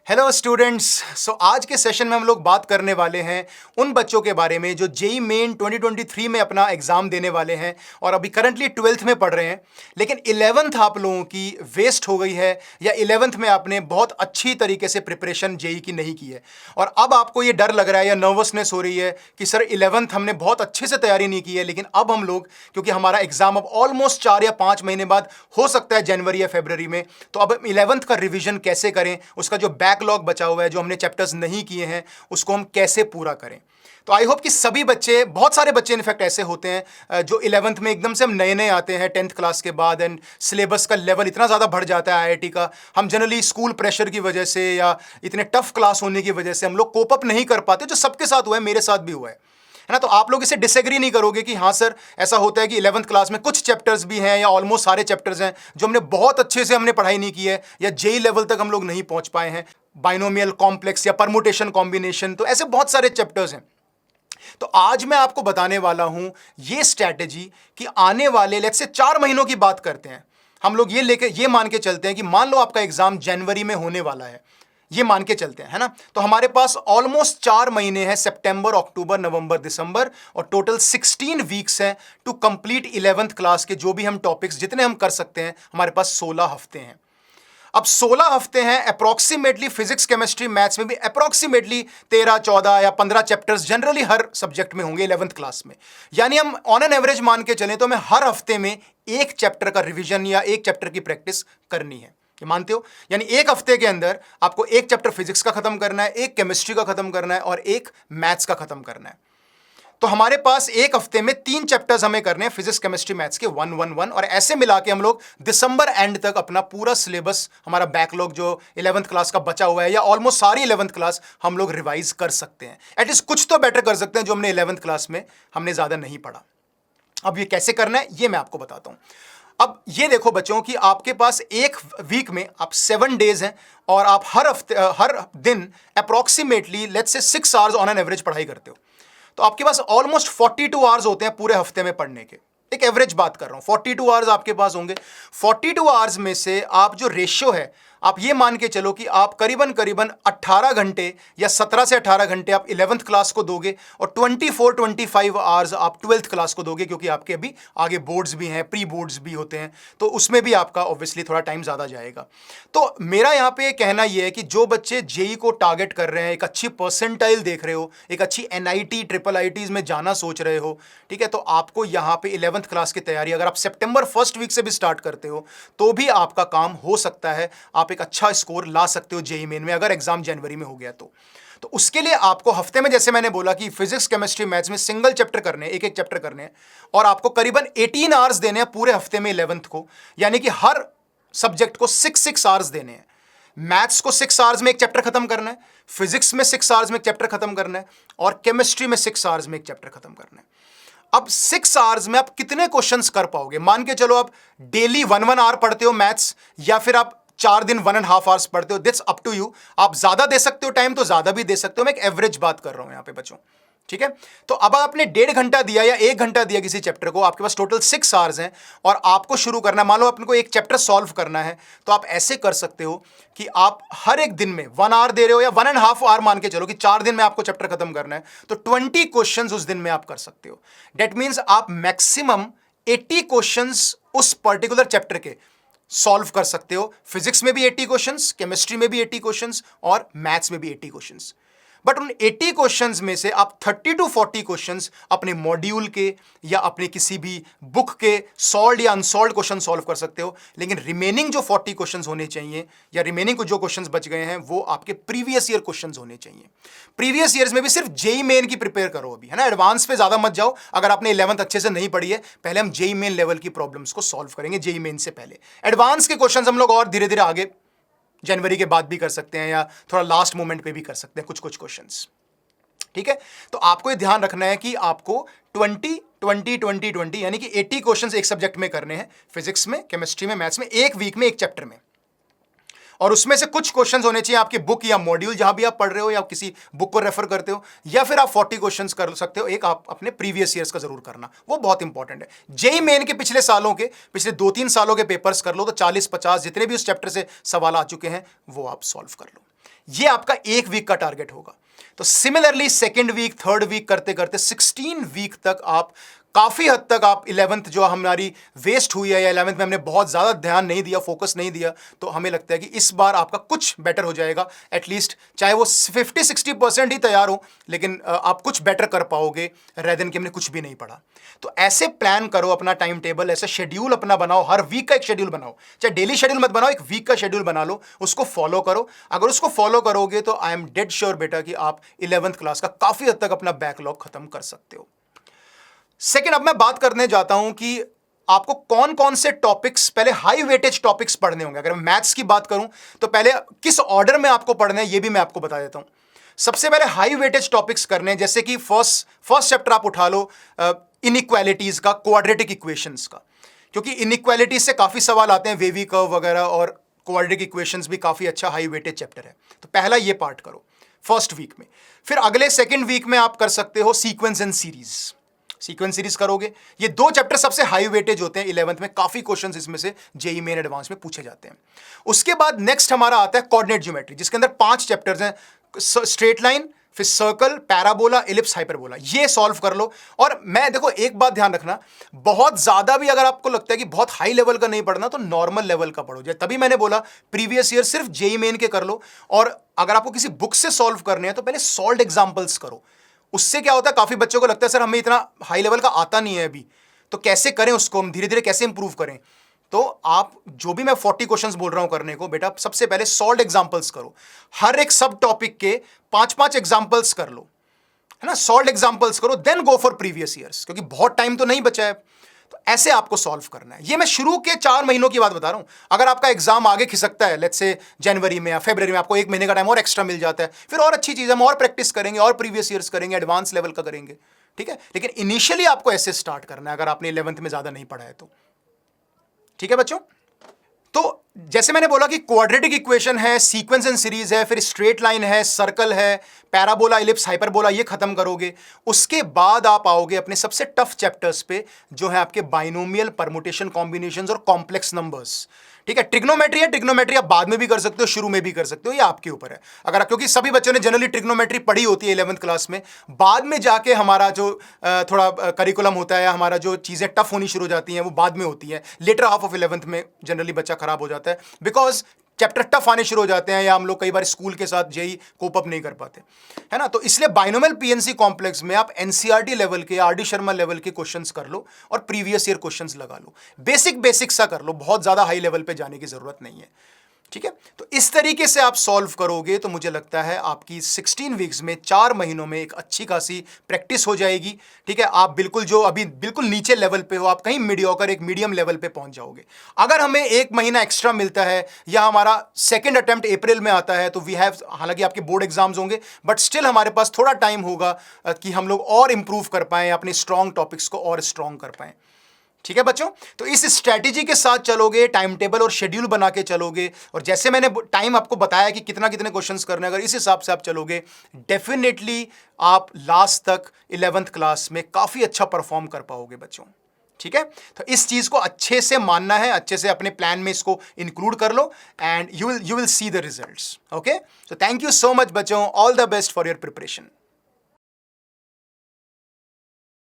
Hello students. आज के session में हम लोग बात करने वाले हैं उन बच्चों के बारे में जो जेई मेन 2023 में अपना एग्ज़ाम देने वाले हैं और अभी करंटली 12th में पढ़ रहे हैं, लेकिन 11th आप लोगों की वेस्ट हो गई है या 11th में आपने बहुत अच्छी तरीके से प्रिपरेशन जेई की नहीं की है और अब आपको ये डर लग रहा है या नर्वसनेस हो रही है कि सर 11th हमने बहुत अच्छे से तैयारी नहीं की है, लेकिन अब हम लोग क्योंकि हमारा एग्ज़ाम अब ऑलमोस्ट 4 या 5 महीने बाद हो सकता है जनवरी या फरवरी में, तो अब 11th का रिविजन कैसे करें, उसका जो बैकलॉग बचा हुआ है, जो हमने चैप्टर्स नहीं किए हैं, उसको हम कैसे पूरा करें। तो आई होप कि सभी बच्चे, बहुत सारे बच्चे इनफैक्ट ऐसे होते हैं जो 11th में एकदम से हम नए नए आते हैं 10th क्लास के बाद एंड सिलेबस का लेवल इतना ज़्यादा बढ़ जाता है आईआईटी का, हम जनरली स्कूल प्रेशर की वजह से या इतने टफ क्लास होने की वजह से हम लोग कोप अप नहीं कर पाते, जो सबके साथ हुआ है, मेरे साथ भी हुआ है ना। तो आप लोग इसे डिसएग्री नहीं करोगे कि हाँ सर ऐसा होता है कि 11th क्लास में कुछ चैप्टर्स भी हैं या ऑलमोस्ट सारे चैप्टर्स हैं जो हमने बहुत अच्छे से हमने पढ़ाई नहीं की है या जेई लेवल तक हम लोग नहीं पहुंच पाए हैं, बाइनोमियल कॉम्प्लेक्स या परमुटेशन कॉम्बिनेशन, तो ऐसे बहुत सारे चैप्टर्स हैं। तो आज मैं आपको बताने वाला हूं ये स्ट्रैटेजी कि आने वाले लेट्स से 4 महीनों की बात करते हैं हम लोग, ये मान के चलते हैं कि मान लो आपका एग्जाम जनवरी में होने वाला है, ये मान के चलते हैं, है ना। तो हमारे पास ऑलमोस्ट 4 महीने हैं, सितंबर, अक्टूबर, नवंबर, दिसंबर, और टोटल 16 वीक्स हैं टू कंप्लीट 11th क्लास के जो भी हम टॉपिक्स जितने हम कर सकते हैं। हमारे पास 16 हफ्ते हैं। अब 16 हफ्ते हैं, अप्रॉक्सीमेटली फिजिक्स केमिस्ट्री मैथ्स में भी अप्रॉक्सीमेटली 13 14 या 15 चैप्टर्स जनरली हर सब्जेक्ट में होंगे 11th क्लास में। यानी हम ऑन एन एवरेज मान के चलें तो हमें हर हफ्ते में एक चैप्टर का रिवीजन या एक चैप्टर की प्रैक्टिस करनी है, ये मानते हो। यानी एक हफ्ते के अंदर आपको एक चैप्टर फिजिक्स का खत्म करना है, एक केमिस्ट्री का खत्म करना है और एक मैथ्स का खत्म करना है। तो हमारे पास एक हफ्ते में 3 चैप्टर्स हमें करने हैं, फिजिक्स केमिस्ट्री मैथ्स के 1 1 1, और ऐसे मिला के हम लोग दिसंबर एंड तक अपना पूरा सिलेबस, हमारा बैकलॉग जो 11th क्लास का बचा हुआ है या ऑलमोस्ट सारी 11th क्लास हम लोग रिवाइज कर सकते हैं। एटलीस्ट कुछ तो बेटर कर सकते हैं जो हमने 11th क्लास में हमने ज़्यादा नहीं पढ़ा। अब ये कैसे करना है ये मैं आपको बताता हूँ। अब ये देखो बच्चों कि आपके पास एक वीक में आप 7 डेज हैं और आप हर दिन approximately let's say 6 hours on an average पढ़ाई करते हो। तो आपके पास ऑलमोस्ट 42 आवर्स होते हैं पूरे हफ्ते में पढ़ने के। एक एवरेज बात कर रहा हूं, 42 आवर्स आपके पास होंगे। 42 आवर्स में से आप जो रेशियो है, आप ये मान के चलो कि आप करीबन करीबन 18 घंटे या 17 से 18 घंटे आप 11th क्लास को दोगे और 24-25 आवर्स आप 12th क्लास को दोगे, क्योंकि आपके अभी आगे बोर्ड्स भी हैं, प्री बोर्ड्स भी होते हैं, तो उसमें भी आपका ऑब्वियसली थोड़ा टाइम ज़्यादा जाएगा। तो मेरा यहाँ पे कहना यह है कि जो बच्चे जेई को टारगेट कर रहे हैं, एक अच्छी परसेंटाइल देख रहे हो, एक अच्छी एनआईटी ट्रिपल आईटीज में जाना सोच रहे हो, ठीक है, तो आपको यहाँ पे 11th क्लास की तैयारी अगर आप सितंबर फर्स्ट वीक से भी स्टार्ट करते हो तो भी आपका काम हो सकता है, आप एक अच्छा स्कोर ला सकते हो जेई मेन में अगर एग्जाम जनवरी में हो गया तो उसके लिए आपको हफ्ते में, जैसे मैंने बोला कि फिजिक्स केमिस्ट्री मैथ्स में सिंगल चैप्टर करने हैं, एक एक चैप्टर करने हैं, और आपको करीबन 18 आवर्स देने हैं पूरे हफ्ते में 11th को, यानी कि हर सब्जेक्ट को 6 आवर्स देने हैं। मैथ्स को 6 आवर्स में एक चैप्टर खत्म करना है, फिजिक्स में 6 आवर्स में एक चैप्टर खत्म करना है और केमिस्ट्री में 6 आवर्स में एक चैप्टर खत्म करना है। अब 6 आवर्स में आप कितने क्वेश्चंस कर पाओगे? मान के चलो आप डेली 1 आवर पढ़ते हो मैथ्स, या फिर आप 4 दिन 1.5 आवर्स पढ़ते हो, दिट्स अप टू यू। आप ज्यादा दे सकते हो टाइम तो ज्यादा भी दे सकते हो, मैं एक एवरेज बात कर रहा हूं यहां पे बच्चों, ठीक है। तो अब आपने 1.5 घंटा दिया या 1 घंटा दिया किसी चैप्टर को, आपके पास टोटल 6 आवर्स हैं और आपको शुरू करना है, मान लो आपको एक चैप्टर सॉल्व करना है, तो आप ऐसे कर सकते हो कि आप हर एक दिन में 1 आवर दे रहे हो या 1.5 आवर, मान के चलो कि 4 दिन में आपको चैप्टर खत्म करना है, तो 20 क्वेश्चंस उस दिन में आप कर सकते हो। डेट मीन्स आप मैक्सिमम 80 क्वेश्चंस उस पर्टिकुलर चैप्टर के सॉल्व कर सकते हो। फिजिक्स में भी 80 क्वेश्चंस, केमिस्ट्री में भी 80 क्वेश्चंस और मैथ्स में भी 80 क्वेश्चंस। बट उन 80 क्वेश्चंस में से आप 30 to 40 क्वेश्चंस अपने मॉड्यूल के या अपने किसी भी बुक के सॉल्व या अनसॉल्व क्वेश्चन सॉल्व कर सकते हो, लेकिन रिमेनिंग जो 40 क्वेश्चंस होने चाहिए या रिमेनिंग जो क्वेश्चंस बच गए हैं वो आपके प्रीवियस ईयर क्वेश्चंस होने चाहिए। प्रीवियस ईयर्स में भी सिर्फ जेई मेन की प्रिपेयर करो अभी, है ना, एडवांस पे ज्यादा मत जाओ। अगर आपने 11th अच्छे से नहीं पढ़ी है, पहले हम जेई मेन लेवल की प्रॉब्लम्स को सॉल्व करेंगे, जेई मेन से पहले एडवांस के क्वेश्चंस हम लोग और धीरे धीरे आगे जनवरी के बाद भी कर सकते हैं या थोड़ा लास्ट मोमेंट पे भी कर सकते हैं कुछ क्वेश्चंस, ठीक है। तो आपको ये ध्यान रखना है कि आपको 20 20 20 20 यानी कि 80 क्वेश्चंस एक सब्जेक्ट में करने हैं, फिजिक्स में, केमिस्ट्री में, मैथ्स में, एक वीक में एक चैप्टर में, और उसमें से कुछ क्वेश्चंस होने चाहिए आपके बुक या मॉड्यूल जहां भी आप पढ़ रहे हो या किसी बुक को रेफर करते हो, या फिर आप 40 क्वेश्चंस कर सकते हो, एक आप अपने प्रीवियस ईयर्स का जरूर करना, वो बहुत इंपॉर्टेंट है। जेई मेन के पिछले सालों के, पिछले 2-3 सालों के पेपर्स कर लो तो 40-50 जितने भी उस चैप्टर से सवाल आ चुके हैं वो आप सॉल्व कर लो। ये आपका एक वीक का टारगेट होगा। तो similarly second week, third week करते करते 16 वीक तक आप काफ़ी हद तक आप 11th जो हमारी वेस्ट हुई है या 11th में हमने बहुत ज़्यादा ध्यान नहीं दिया, फोकस नहीं दिया, तो हमें लगता है कि इस बार आपका कुछ बेटर हो जाएगा। एटलीस्ट चाहे वो 50-60% ही तैयार हो, लेकिन आप कुछ बेटर कर पाओगे रेदर देन कि हमने कुछ भी नहीं पढ़ा। तो ऐसे प्लान करो अपना टाइम टेबल, ऐसा शेड्यूल अपना बनाओ, हर वीक का एक शेड्यूल बनाओ, चाहे डेली शेड्यूल मत बनाओ, एक वीक का शेड्यूल बना लो, उसको फॉलो करो। अगर उसको फॉलो करोगे तो आई एम डेड श्योर बेटा कि आप 11th क्लास का काफ़ी हद तक अपना बैकलॉग खत्म कर सकते हो। सेकेंड, अब मैं बात करने जाता हूं कि आपको कौन कौन से टॉपिक्स, पहले हाई वेटेज टॉपिक्स पढ़ने होंगे। अगर मैं मैथ्स की बात करूं तो पहले किस ऑर्डर में आपको पढ़ना है ये भी मैं आपको बता देता हूं। सबसे पहले हाई वेटेज टॉपिक्स करने हैं, जैसे कि फर्स्ट चैप्टर आप उठा लो इनइक्वालिटीज का, क्वाड्रेटिक इक्वेशंस का, क्योंकि इनइक्वालिटीज से काफ़ी सवाल आते हैं, वेवी कर्व वगैरह, और क्वाड्रेटिक इक्वेशंस भी काफ़ी अच्छा हाई वेटेज चैप्टर है। तो पहला ये पार्ट करो फर्स्ट वीक में। फिर अगले सेकेंड वीक में आप कर सकते हो सीक्वेंस एंड सीरीज करोगे। ये दो चैप्टर सबसे हाई वेटेज होते हैं 11th में, काफी क्वेश्चंस इसमें से जेईई मेन एडवांस में पूछे जाते हैं। उसके बाद नेक्स्ट हमारा आता है कोऑर्डिनेट ज्योमेट्री, जिसके अंदर 5 चैप्टर्स हैं, स्ट्रेट लाइन, फिर सर्कल, पैराबोला, इलिप्स, हाइपरबोला। ये सॉल्व कर लो। और मैं देखो एक बात ध्यान रखना, बहुत ज्यादा भी अगर आपको लगता है कि बहुत हाई लेवल का नहीं पढ़ना तो नॉर्मल लेवल का पढ़ो। तभी मैंने बोला प्रीवियस ईयर सिर्फ जेईई मेन के कर लो, और अगर आपको किसी बुक से सॉल्व करने हैं तो पहले सॉल्व्ड एग्जांपल्स करो। उससे क्या होता है, काफी बच्चों को लगता है सर हमें इतना हाई लेवल का आता नहीं है अभी, तो कैसे करें उसको, हम धीरे धीरे कैसे इंप्रूव करें। तो आप जो भी मैं 40 क्वेश्चंस बोल रहा हूं करने को, बेटा सबसे पहले सॉल्व्ड एग्जांपल्स करो। हर एक सब टॉपिक के 5-5 एग्जांपल्स कर लो, है ना, सॉल्व्ड एग्जांपल्स करो, then go for previous years, क्योंकि बहुत टाइम तो नहीं बचा है। तो ऐसे आपको सॉल्व करना है। ये मैं शुरू के 4 महीनों की बात बता रहा हूं। अगर आपका एग्जाम आगे खिसकता है, लेट्स से जनवरी में या फरवरी में, आपको 1 महीने का टाइम और एक्स्ट्रा मिल जाता है, फिर और अच्छी चीज, हम और प्रैक्टिस करेंगे, और प्रीवियस ईयर्स करेंगे, एडवांस लेवल का करेंगे, ठीक है। लेकिन इनिशियली आपको ऐसे स्टार्ट करना है अगर आपने 11th में ज्यादा नहीं पढ़ा है तो, ठीक है बच्चों। तो जैसे मैंने बोला कि क्वाड्रेटिक इक्वेशन है, सीक्वेंस एंड सीरीज है, फिर स्ट्रेट लाइन है, सर्कल है, पैराबोला, इलिप्स, हाइपरबोला, ये खत्म करोगे। उसके बाद आप आओगे अपने सबसे टफ चैप्टर्स पे, जो है आपके बाइनोमियल, परमुटेशन, कॉम्बिनेशंस और कॉम्प्लेक्स नंबर्स, ठीक है। ट्रिग्नोमेट्री है, ट्रिग्नोमेट्री आप बाद में भी कर सकते हो, शुरू में भी कर सकते हो, ये आपके ऊपर है। अगर क्योंकि सभी बच्चों ने जनरली ट्रिग्नोमेट्री पढ़ी होती है 11th क्लास में, बाद में जाके हमारा जो थोड़ा करिकुलम होता है, हमारा जो चीज़ें टफ होनी शुरू हो जाती हैं वो बाद में होती है। लेटर हाफ ऑफ 11th में जनरली बच्चा खराब हो जाता है, बिकॉज चैप्टर टफ आने शुरू हो जाते हैं, या हम लोग कई बार स्कूल के साथ जेईई कोप अप नहीं कर पाते, है ना। तो इसलिए बाइनोमियल पीएनसी कॉम्प्लेक्स में आप एनसीईआरटी लेवल के, आरडी शर्मा लेवल के क्वेश्चंस कर लो और प्रीवियस ईयर क्वेश्चंस लगा लो। बेसिक सा कर लो, बहुत ज़्यादा हाई लेवल पे जाने की ज़रूरत नहीं है, ठीक है। तो इस तरीके से आप सॉल्व करोगे तो मुझे लगता है आपकी 16 वीक्स में, 4 महीनों में एक अच्छी खासी प्रैक्टिस हो जाएगी, ठीक है। आप बिल्कुल जो अभी बिल्कुल नीचे लेवल पे हो, आप कहीं मीडियोकर एक मीडियम लेवल पे पहुंच जाओगे। अगर हमें 1 महीना एक्स्ट्रा मिलता है, या हमारा सेकेंड अटेम्प्ट अप्रैल में आता है, तो वी हैव, हालांकि आपके बोर्ड एग्जाम्स होंगे, बट स्टिल हमारे पास थोड़ा टाइम होगा कि हम लोग और इंप्रूव कर पाएं, अपने स्ट्रॉन्ग टॉपिक्स को और स्ट्रॉन्ग कर पाएं, ठीक है बच्चों। तो इस स्ट्रैटेजी के साथ चलोगे, टाइम टेबल और शेड्यूल बना के चलोगे, और जैसे मैंने टाइम आपको बताया कि कितना कितने क्वेश्चंस करने, अगर इस हिसाब से आप चलोगे, डेफिनेटली आप लास्ट तक 11th क्लास में काफ़ी अच्छा परफॉर्म कर पाओगे बच्चों, ठीक है। तो इस चीज़ को अच्छे से मानना है, अच्छे से अपने प्लान में इसको इंक्लूड कर लो, and you will see the results. Okay, so thank you so much बच्चों, all the best for your preparation.